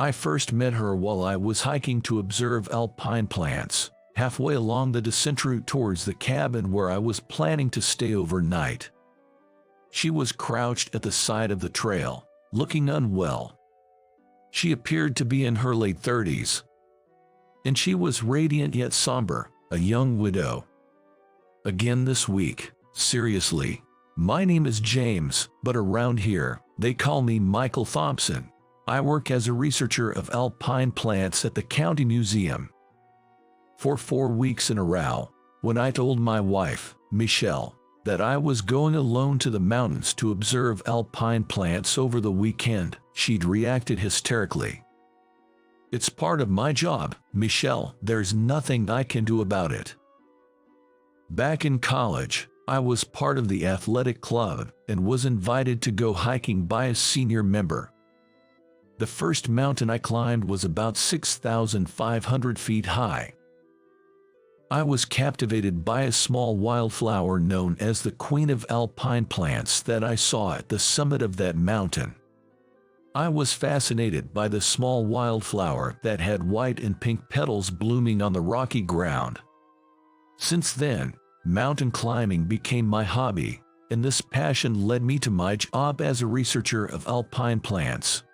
I first met her while I was hiking to observe alpine plants, halfway along the descent route towards the cabin where I was planning to stay overnight. She was crouched at the side of the trail, looking unwell. She appeared to be in her late 30s, and she was radiant yet somber, a young widow. Again this week, seriously. My name is James, but around here, they call me Michael Thompson. I work as a researcher of alpine plants at the county museum. For 4 weeks in a row, when I told my wife, Michelle, that I was going alone to the mountains to observe alpine plants over the weekend, she'd reacted hysterically. It's part of my job, Michelle, there's nothing I can do about it. Back in college, I was part of the athletic club and was invited to go hiking by a senior member. The first mountain I climbed was about 6,500 feet high. I was captivated by a small wildflower known as the Queen of Alpine Plants that I saw at the summit of that mountain. I was fascinated by the small wildflower that had white and pink petals blooming on the rocky ground. Since then, mountain climbing became my hobby, and this passion led me to my job as a researcher of alpine plants.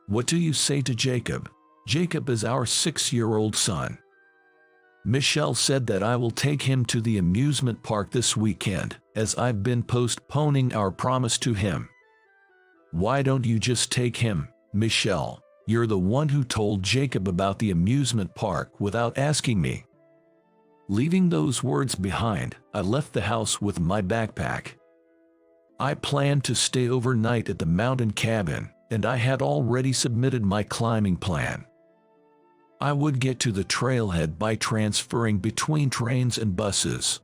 What do you say to Jacob? Jacob is our 6-year-old son. Michelle said that I will take him to the amusement park this weekend, as I've been postponing our promise to him. Why don't you just take him, Michelle? You're the one who told Jacob about the amusement park without asking me. Leaving those words behind, I left the house with my backpack. I planned to stay overnight at the mountain cabin, and I had already submitted my climbing plan. I would get to the trailhead by transferring between trains and buses.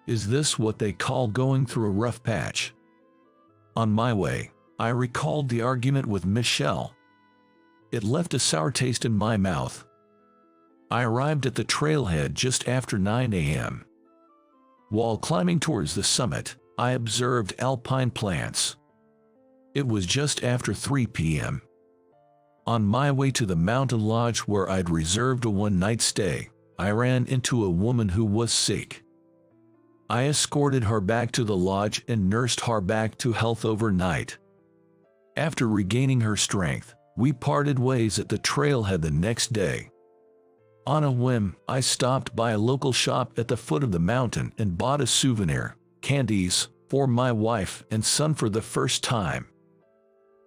Is this what they call going through a rough patch? On my way, I recalled the argument with Michelle. It left a sour taste in my mouth. I arrived at the trailhead just after 9 a.m. While climbing towards the summit, I observed alpine plants. It was just after 3 p.m. On my way to the mountain lodge where I'd reserved a one-night stay, I ran into a woman who was sick. I escorted her back to the lodge and nursed her back to health overnight. After regaining her strength, we parted ways at the trailhead the next day. On a whim, I stopped by a local shop at the foot of the mountain and bought a souvenir, candies, for my wife and son for the first time.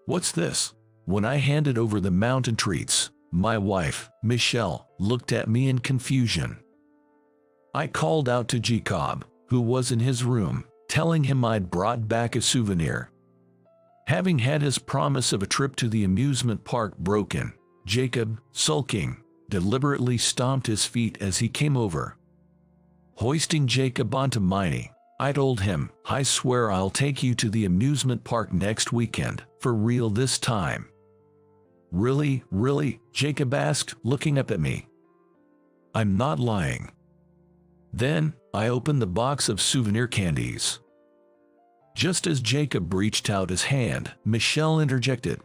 What's this? When I handed over the mountain treats, my wife, Michelle, looked at me in confusion. I called out to Jacob, who was in his room, telling him I'd brought back a souvenir. Having had his promise of a trip to the amusement park broken, Jacob, sulking, deliberately stomped his feet as he came over. Hoisting Jacob onto my knee, I told him, I swear I'll take you to the amusement park next weekend, for real this time. Really, really? Jacob asked, looking up at me. I'm not lying. Then, I opened the box of souvenir candies. Just as Jacob reached out his hand, Michelle interjected.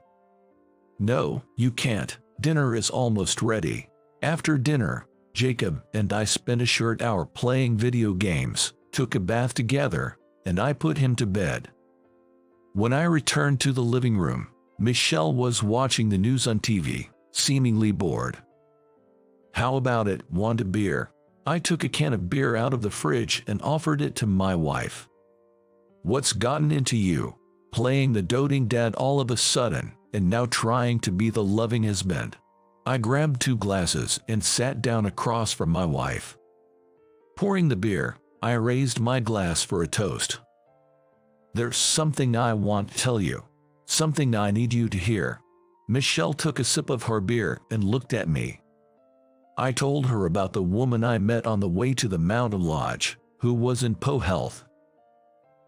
No, you can't. Dinner is almost ready. After dinner, Jacob and I spent a short hour playing video games, took a bath together, and I put him to bed. When I returned to the living room, Michelle was watching the news on TV, seemingly bored. How about it, want a beer? I took a can of beer out of the fridge and offered it to my wife. What's gotten into you? Playing the doting dad all of a sudden, and now trying to be the loving husband. I grabbed 2 glasses and sat down across from my wife. Pouring the beer, I raised my glass for a toast. There's something I want to tell you. Something I need you to hear. Michelle took a sip of her beer and looked at me. I told her about the woman I met on the way to the mountain lodge, who was in poor health.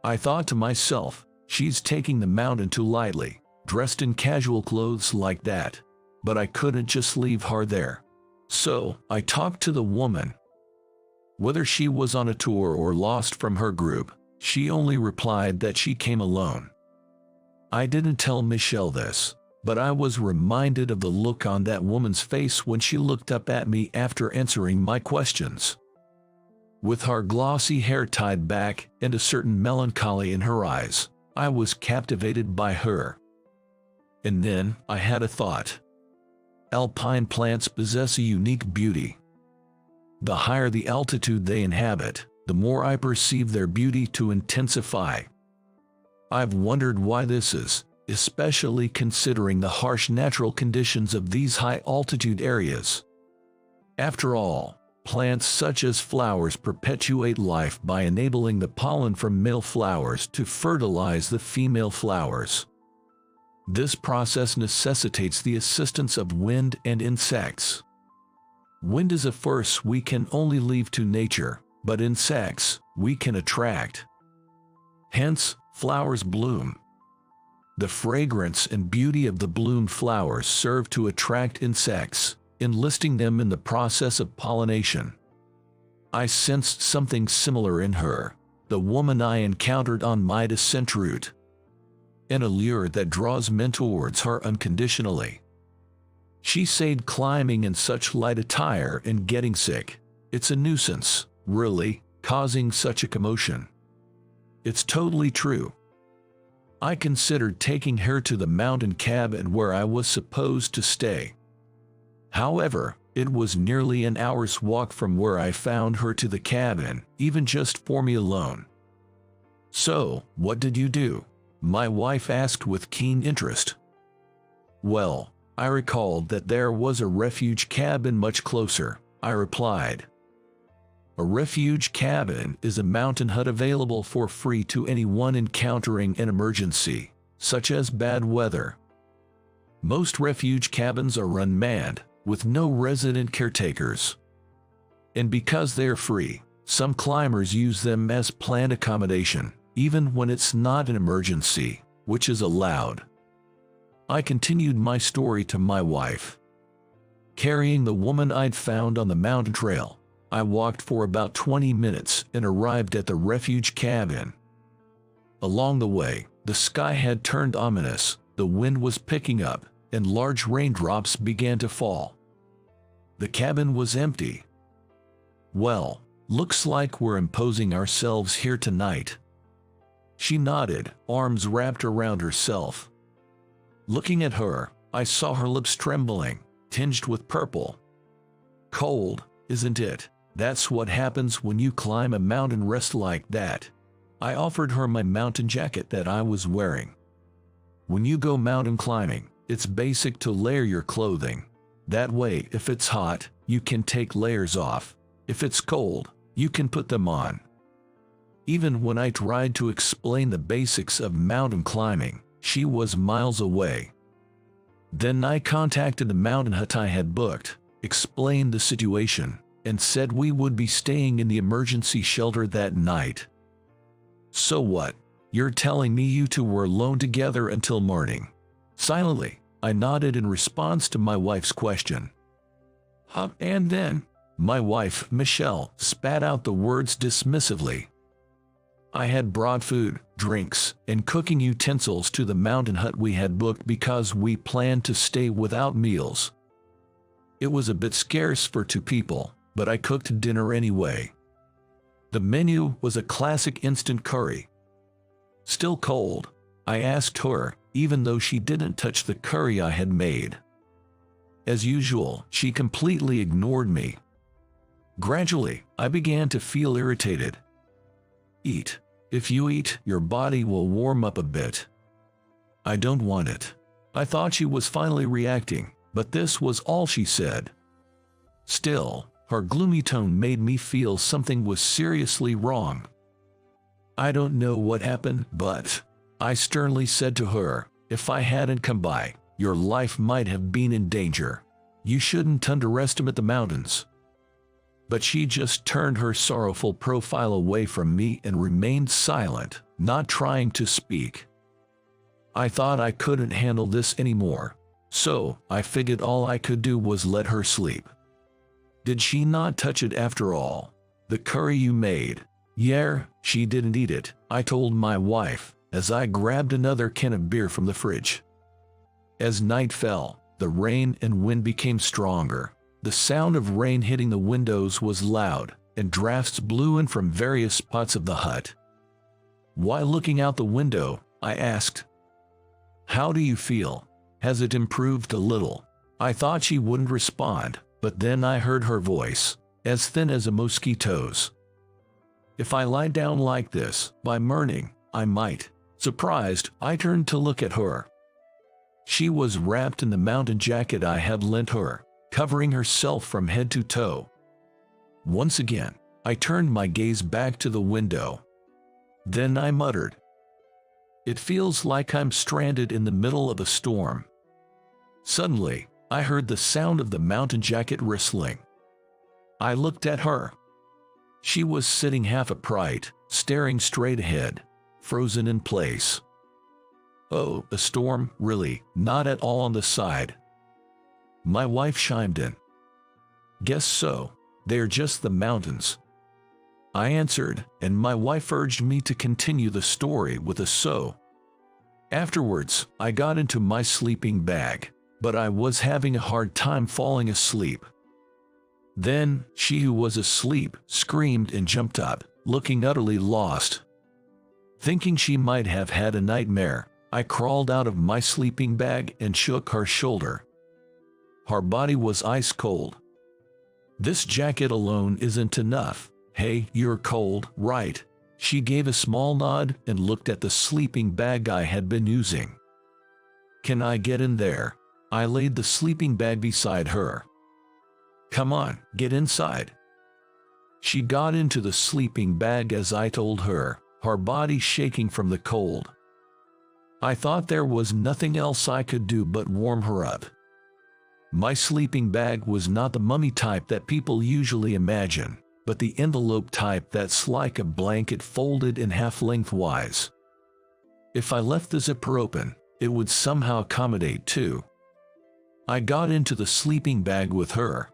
I thought to myself, she's taking the mountain too lightly, dressed in casual clothes like that. But I couldn't just leave her there. So, I talked to the woman. Whether she was on a tour or lost from her group, she only replied that she came alone. I didn't tell Michelle this, but I was reminded of the look on that woman's face when she looked up at me after answering my questions. With her glossy hair tied back and a certain melancholy in her eyes, I was captivated by her. And then I had a thought. Alpine plants possess a unique beauty. The higher the altitude they inhabit, the more I perceive their beauty to intensify. I've wondered why this is, especially considering the harsh natural conditions of these high-altitude areas. After all, plants such as flowers perpetuate life by enabling the pollen from male flowers to fertilize the female flowers. This process necessitates the assistance of wind and insects. Wind is a force we can only leave to nature, but insects we can attract. Hence, flowers bloom. The fragrance and beauty of the bloomed flowers serve to attract insects, enlisting them in the process of pollination. I sensed something similar in her, the woman I encountered on my descent route. An allure that draws men towards her unconditionally. She said climbing in such light attire and getting sick, it's a nuisance, really, causing such a commotion. It's totally true. I considered taking her to the mountain cabin where I was supposed to stay. However, it was nearly an hour's walk from where I found her to the cabin, even just for me alone. So, what did you do? My wife asked with keen interest. Well, I recalled that there was a refuge cabin much closer, I replied. A refuge cabin is a mountain hut available for free to anyone encountering an emergency, such as bad weather. Most refuge cabins are unmanned, with no resident caretakers. And because they're free, some climbers use them as planned accommodation, even when it's not an emergency, which is allowed. I continued my story to my wife. Carrying the woman I'd found on the mountain trail, I walked for about 20 minutes and arrived at the refuge cabin. Along the way, the sky had turned ominous, the wind was picking up, and large raindrops began to fall. The cabin was empty. Well, looks like we're imposing ourselves here tonight. She nodded, arms wrapped around herself. Looking at her, I saw her lips trembling, tinged with purple. Cold, isn't it? That's what happens when you climb a mountain rest like that. I offered her my mountain jacket that I was wearing. When you go mountain climbing, it's basic to layer your clothing. That way, if it's hot, you can take layers off. If it's cold, you can put them on. Even when I tried to explain the basics of mountain climbing, she was miles away. Then I contacted the mountain hut I had booked, explained the situation, and said we would be staying in the emergency shelter that night. So what? You're telling me you two were alone together until morning? Silently, I nodded in response to my wife's question. And then, my wife, Michelle, spat out the words dismissively. I had brought food, drinks, and cooking utensils to the mountain hut we had booked because we planned to stay without meals. It was a bit scarce for two people, but I cooked dinner anyway. The menu was a classic instant curry. Still cold, I asked her, even though she didn't touch the curry I had made. As usual, she completely ignored me. Gradually, I began to feel irritated. Eat. If you eat, your body will warm up a bit. I don't want it. I thought she was finally reacting, but this was all she said. Still, her gloomy tone made me feel something was seriously wrong. I don't know what happened, but I sternly said to her, if I hadn't come by, your life might have been in danger. You shouldn't underestimate the mountains. But she just turned her sorrowful profile away from me and remained silent, not trying to speak. I thought I couldn't handle this anymore, so I figured all I could do was let her sleep. Did she not touch it after all? The curry you made? Yeah, she didn't eat it, I told my wife, as I grabbed another can of beer from the fridge. As night fell, the rain and wind became stronger. The sound of rain hitting the windows was loud, and drafts blew in from various spots of the hut. While looking out the window, I asked, "How do you feel? Has it improved a little?" I thought she wouldn't respond, but then I heard her voice, as thin as a mosquito's. "If I lie down like this, by morning, I might." Surprised, I turned to look at her. She was wrapped in the mountain jacket I had lent her, covering herself from head to toe. Once again, I turned my gaze back to the window. Then I muttered, "It feels like I'm stranded in the middle of a storm." Suddenly, I heard the sound of the mountain jacket rustling. I looked at her. She was sitting half upright, staring straight ahead, frozen in place. "Oh, a storm, really? Not at all on the side." My wife chimed in. "Guess so. They're just the mountains." I answered, and my wife urged me to continue the story with a "so." Afterwards, I got into my sleeping bag, but I was having a hard time falling asleep. Then, she who was asleep screamed and jumped up, looking utterly lost. Thinking she might have had a nightmare, I crawled out of my sleeping bag and shook her shoulder. Her body was ice cold. "This jacket alone isn't enough. Hey, you're cold, right?" She gave a small nod and looked at the sleeping bag I had been using. "Can I get in there?" I laid the sleeping bag beside her. "Come on, get inside." She got into the sleeping bag as I told her, her body shaking from the cold. I thought there was nothing else I could do but warm her up. My sleeping bag was not the mummy type that people usually imagine, but the envelope type that's like a blanket folded in half lengthwise. If I left the zipper open, it would somehow accommodate two. I got into the sleeping bag with her.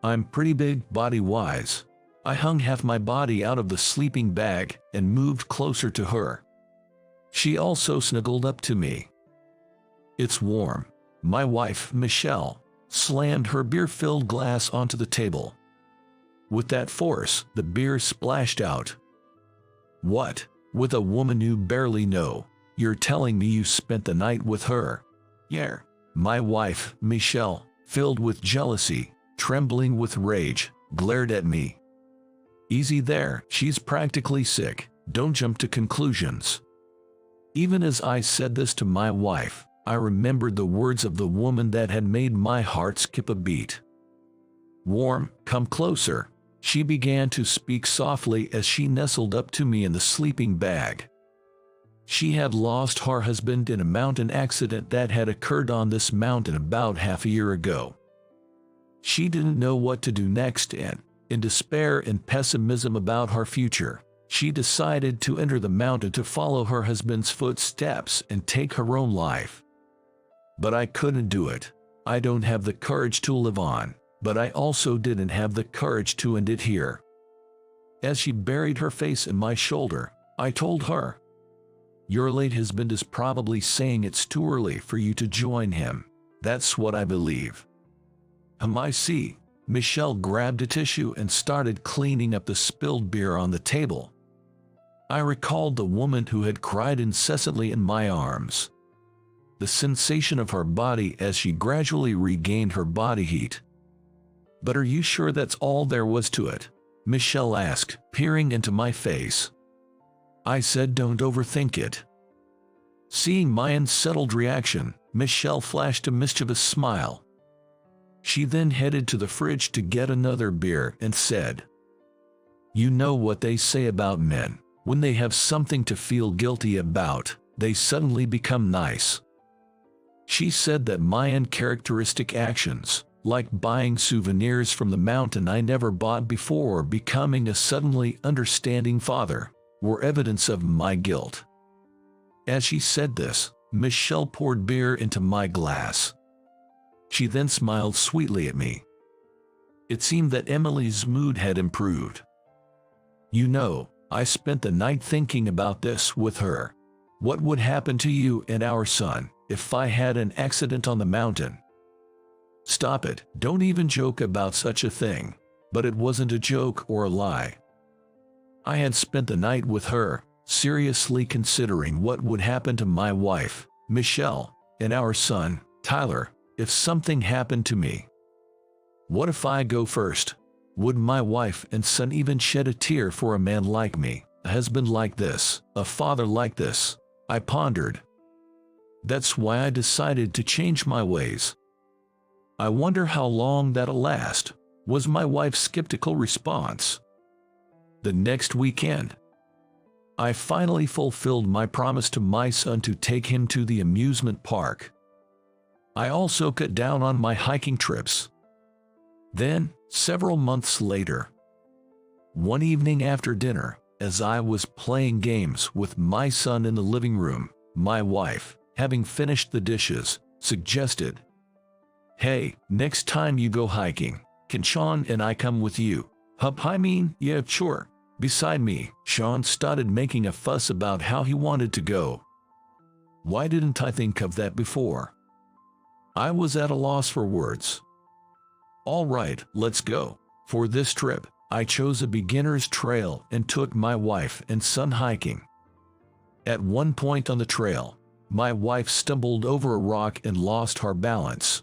I'm pretty big body-wise. I hung half my body out of the sleeping bag and moved closer to her. She also snuggled up to me. "It's warm." My wife, Michelle, slammed her beer-filled glass onto the table. With that force, the beer splashed out. "What? With a woman you barely know? You're telling me you spent the night with her?" "Yeah." My wife, Michelle, filled with jealousy, trembling with rage, glared at me. "Easy there, she's practically sick. Don't jump to conclusions." Even as I said this to my wife, I remembered the words of the woman that had made my heart skip a beat. "Warm, come closer." She began to speak softly as she nestled up to me in the sleeping bag. She had lost her husband in a mountain accident that had occurred on this mountain about half a year ago. She didn't know what to do next and, in despair and pessimism about her future, she decided to enter the mountain to follow her husband's footsteps and take her own life. But I couldn't do it. I don't have the courage to live on, but I also didn't have the courage to end it here. As she buried her face in my shoulder, I told her, "Your late husband is probably saying it's too early for you to join him. That's what I believe." I see. Michelle grabbed a tissue and started cleaning up the spilled beer on the table. I recalled the woman who had cried incessantly in my arms. The sensation of her body as she gradually regained her body heat. "But are you sure that's all there was to it?" Michelle asked, peering into my face. I said, "Don't overthink it." Seeing my unsettled reaction, Michelle flashed a mischievous smile. She then headed to the fridge to get another beer and said, "You know what they say about men. When they have something to feel guilty about, they suddenly become nice." She said that my uncharacteristic actions, like buying souvenirs from the mountain I never bought before or becoming a suddenly understanding father, were evidence of my guilt. As she said this, Michelle poured beer into my glass. She then smiled sweetly at me. It seemed that Emily's mood had improved. "You know, I spent the night thinking about this with her. What would happen to you and our son if I had an accident on the mountain. Stop it, don't even joke about such a thing. But it wasn't a joke or a lie. I had spent the night with her, seriously considering what would happen to my wife, Michelle, and our son, Tyler, if something happened to me. What if I go first? Would my wife and son even shed a tear for a man like me, a husband like this, a father like this? I pondered. That's why I decided to change my ways. I wonder how long that'll last, was my wife's skeptical response. The next weekend, I finally fulfilled my promise to my son to take him to the amusement park. I also cut down on my hiking trips. Then, several months later, one evening after dinner, as I was playing games with my son in the living room, my wife, having finished the dishes, suggested, "Hey, next time you go hiking, can Sean and I come with you?" I mean, yeah, sure. Beside me, Sean started making a fuss about how he wanted to go. Why didn't I think of that before? I was at a loss for words. All right, let's go. For this trip, I chose a beginner's trail and took my wife and son hiking. At one point on the trail, my wife stumbled over a rock and lost her balance.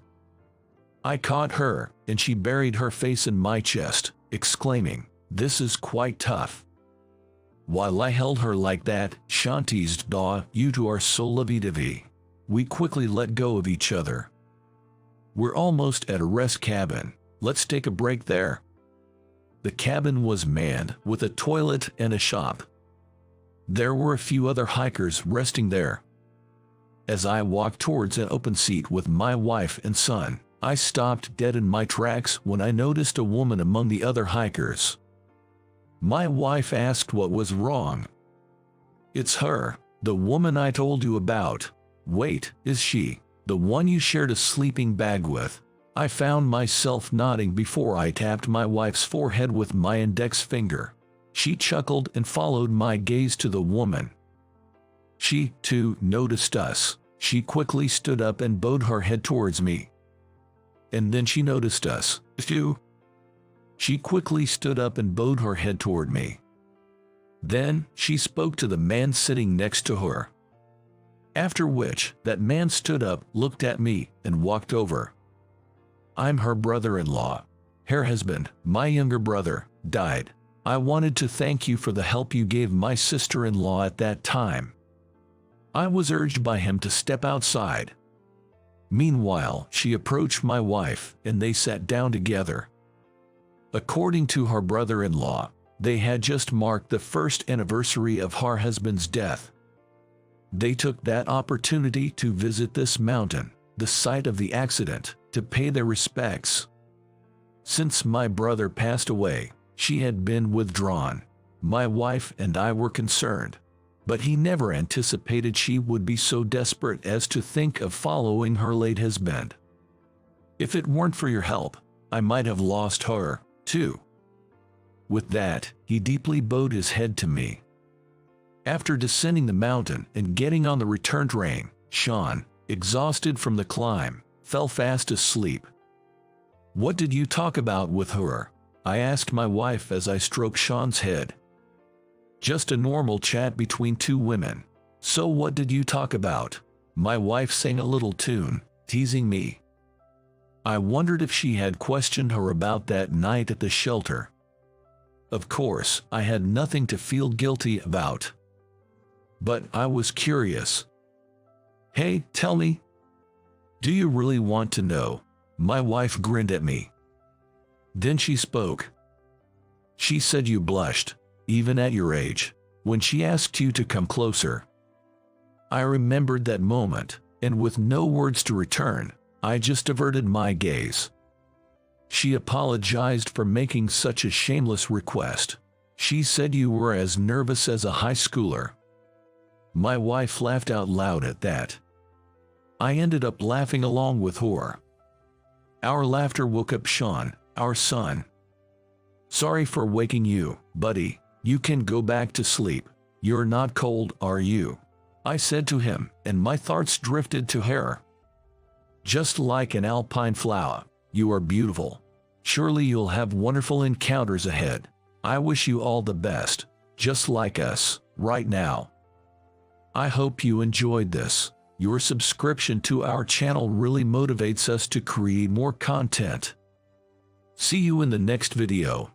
I caught her, and she buried her face in my chest, exclaiming, "This is quite tough." While I held her like that, Sean teased, "Daw, you two are so lovey-dovey." We quickly let go of each other. "We're almost at a rest cabin. Let's take a break there." The cabin was manned with a toilet and a shop. There were a few other hikers resting there. As I walked towards an open seat with my wife and son, I stopped dead in my tracks when I noticed a woman among the other hikers. My wife asked what was wrong. "It's her, the woman I told you about." "Wait, is she the one you shared a sleeping bag with?" I found myself nodding before I tapped my wife's forehead with my index finger. She chuckled and followed my gaze to the woman. She, too, noticed us. She quickly stood up and bowed her head towards me. And then she noticed us, too. She quickly stood up and bowed her head toward me. Then, she spoke to the man sitting next to her. After which, that man stood up, looked at me, and walked over. "I'm her brother-in-law. Her husband, my younger brother, died. I wanted to thank you for the help you gave my sister-in-law at that time." I was urged by him to step outside. Meanwhile, she approached my wife, and they sat down together. According to her brother-in-law, they had just marked the first anniversary of her husband's death. They took that opportunity to visit this mountain, the site of the accident, to pay their respects. Since my brother passed away, she had been withdrawn. My wife and I were concerned, but he never anticipated she would be so desperate as to think of following her late husband. "If it weren't for your help, I might have lost her, too." With that, he deeply bowed his head to me. After descending the mountain and getting on the return train, Sean, exhausted from the climb, fell fast asleep. "What did you talk about with her?" I asked my wife as I stroked Sean's head. "Just a normal chat between two women." "So what did you talk about?" My wife sang a little tune, teasing me. I wondered if she had questioned her about that night at the shelter. Of course, I had nothing to feel guilty about. But I was curious. "Hey, tell me. Do you really want to know?" My wife grinned at me. Then she spoke. She said you blushed, even at your age, when she asked you to come closer. I remembered that moment, and with no words to return, I just averted my gaze. She apologized for making such a shameless request. She said you were as nervous as a high schooler. My wife laughed out loud at that. I ended up laughing along with her. Our laughter woke up Sean, our son. "Sorry for waking you, buddy. You can go back to sleep. You're not cold, are you?" I said to him, and my thoughts drifted to her. Just like an alpine flower, you are beautiful. Surely you'll have wonderful encounters ahead. I wish you all the best, just like us, right now. I hope you enjoyed this. Your subscription to our channel really motivates us to create more content. See you in the next video.